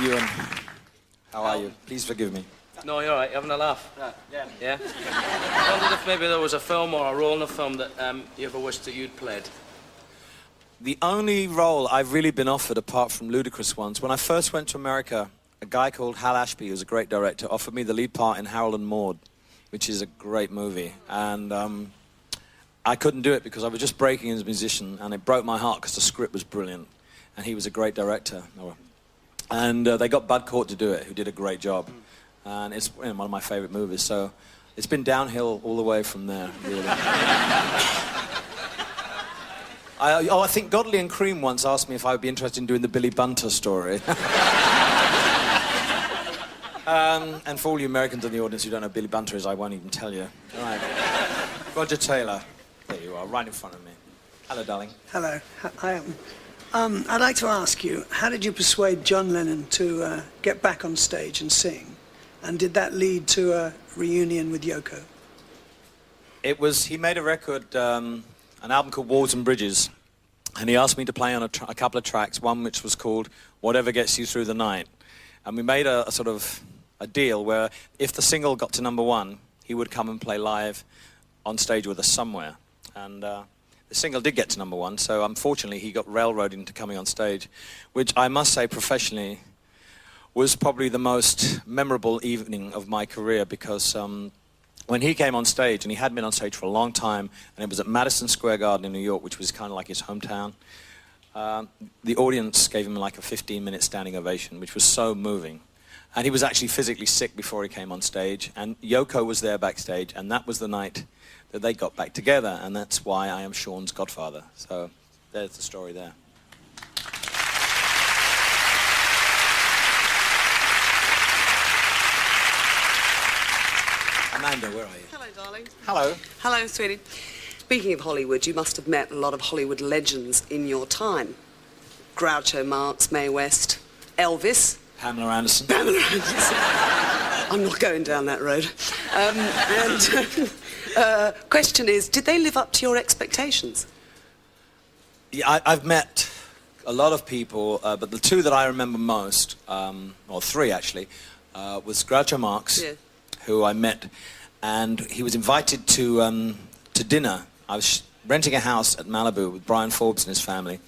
Ewan, how are you? Please forgive me. No, you're all right. You're having a laugh. Yeah. Yeah? I wondered if maybe there was a film or a role in a film that you ever wished that you'd played. The only role I've really been offered, apart from ludicrous ones, when I first went to America, a guy called Hal Ashby, who's a great director, offered me the lead part in Harold and Maude, which is a great movie. And I couldn't do it because I was just breaking as a musician, and it broke my heart because the script was brilliant, and he was a great director. And they got Bud Cort to do it, who did a great job. And it's one of my favorite movies, so it's been downhill all the way from there, really. I think Godley and Cream once asked me if I would be interested in doing the Billy Bunter story. And for all you Americans in the audience who don't know who Billy Bunter is, I won't even tell you. All right. Roger Taylor. There you are, right in front of me. Hello, darling. Hello. I am. I'd like to ask you, how did you persuade John Lennon to get back on stage and sing? And did that lead to a reunion with Yoko? He made a record, an album called Walls and Bridges, and he asked me to play on a couple of tracks, one which was called Whatever Gets You Through the Night. And we made a sort of a deal where if the single got to #1, he would come and play live on stage with us somewhere. And the single did get to #1, so unfortunately he got railroaded into coming on stage, which I must say professionally was probably the most memorable evening of my career, because when he came on stage, and he had been on stage for a long time, and it was at Madison Square Garden in New York, which was kind of like his hometown, the audience gave him like a 15-minute standing ovation, which was so moving. And he was actually physically sick before he came on stage, and Yoko was there backstage, and that was the night that they got back together, and that's why I am Sean's godfather. So there's the story there. Amanda, where are you? Hello, darling. Hello. Hello, sweetie. Speaking of Hollywood, you must have met a lot of Hollywood legends in your time. Groucho Marx, Mae West, Elvis. Pamela Anderson. Pamela Anderson. I'm not going down that road. Question is, did they live up to your expectations? Yeah, I've met a lot of people, but the two that I remember most, or three actually, was Groucho Marx, yeah, who I met, and he was invited to dinner. I was renting a house at Malibu with Brian Forbes and his family,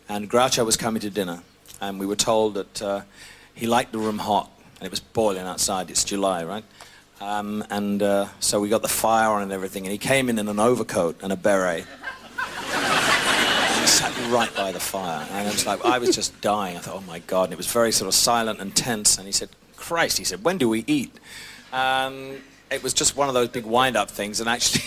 and Groucho was coming to dinner, and we were told that he liked the room hot, and it was boiling outside. It's July, right? So we got the fire on and everything, and he came in an overcoat and a beret. And he sat right by the fire, and I was just dying. I thought, oh my God, and it was very sort of silent and tense, and he said, Christ, he said, when do we eat? It was just one of those big wind-up things, and actually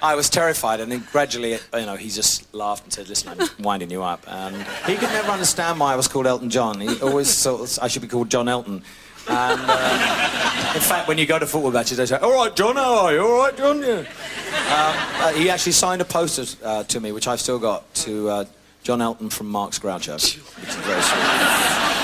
I was terrified, and then gradually, he just laughed and said, listen, I'm just winding you up. And he could never understand why I was called Elton John. He always thought I should be called John Elton. And in fact, when you go to football matches, they say, all right, John, how are you? All right, John? Yeah. He actually signed a poster to me, which I've still got, to John Elton from Marx Groucho, which is very sweet.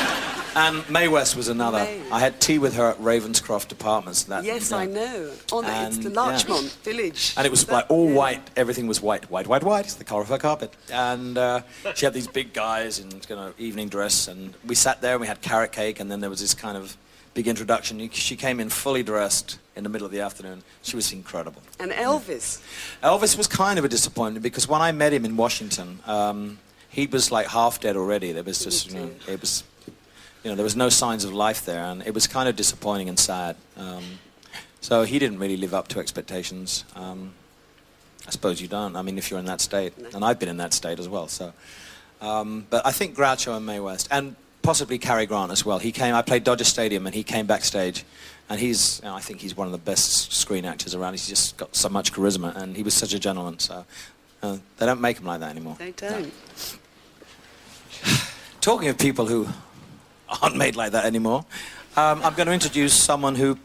And Mae West was another. I had tea with her at Ravenscroft Apartments. Yes, I know. It's the Larchmont Village. And it was like all white. Everything was white. White, white, white. It's the colour of her carpet. And she had these big guys in evening dress. And we sat there and we had carrot cake. And then there was this kind of big introduction. She came in fully dressed in the middle of the afternoon. She was incredible. And Elvis? Elvis was kind of a disappointment because when I met him in Washington, he was like half dead already. There was just, it was... there was no signs of life there, and it was kind of disappointing and sad. So he didn't really live up to expectations. I suppose you don't. I mean, if you're in that state. No. And I've been in that state as well. So, but I think Groucho and Mae West, and possibly Cary Grant as well. I played Dodger Stadium, and he came backstage. And I think he's one of the best screen actors around. He's just got so much charisma, and he was such a gentleman. So they don't make him like that anymore. They don't. No. Talking of people who aren't made like that anymore, I'm going to introduce someone who,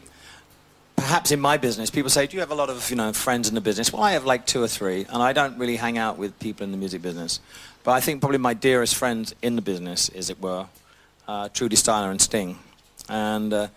perhaps in my business, people say, do you have a lot of friends in the business? Well, I have like 2 or 3, and I don't really hang out with people in the music business. But I think probably my dearest friends in the business, as it were, Trudy Styler and Sting. And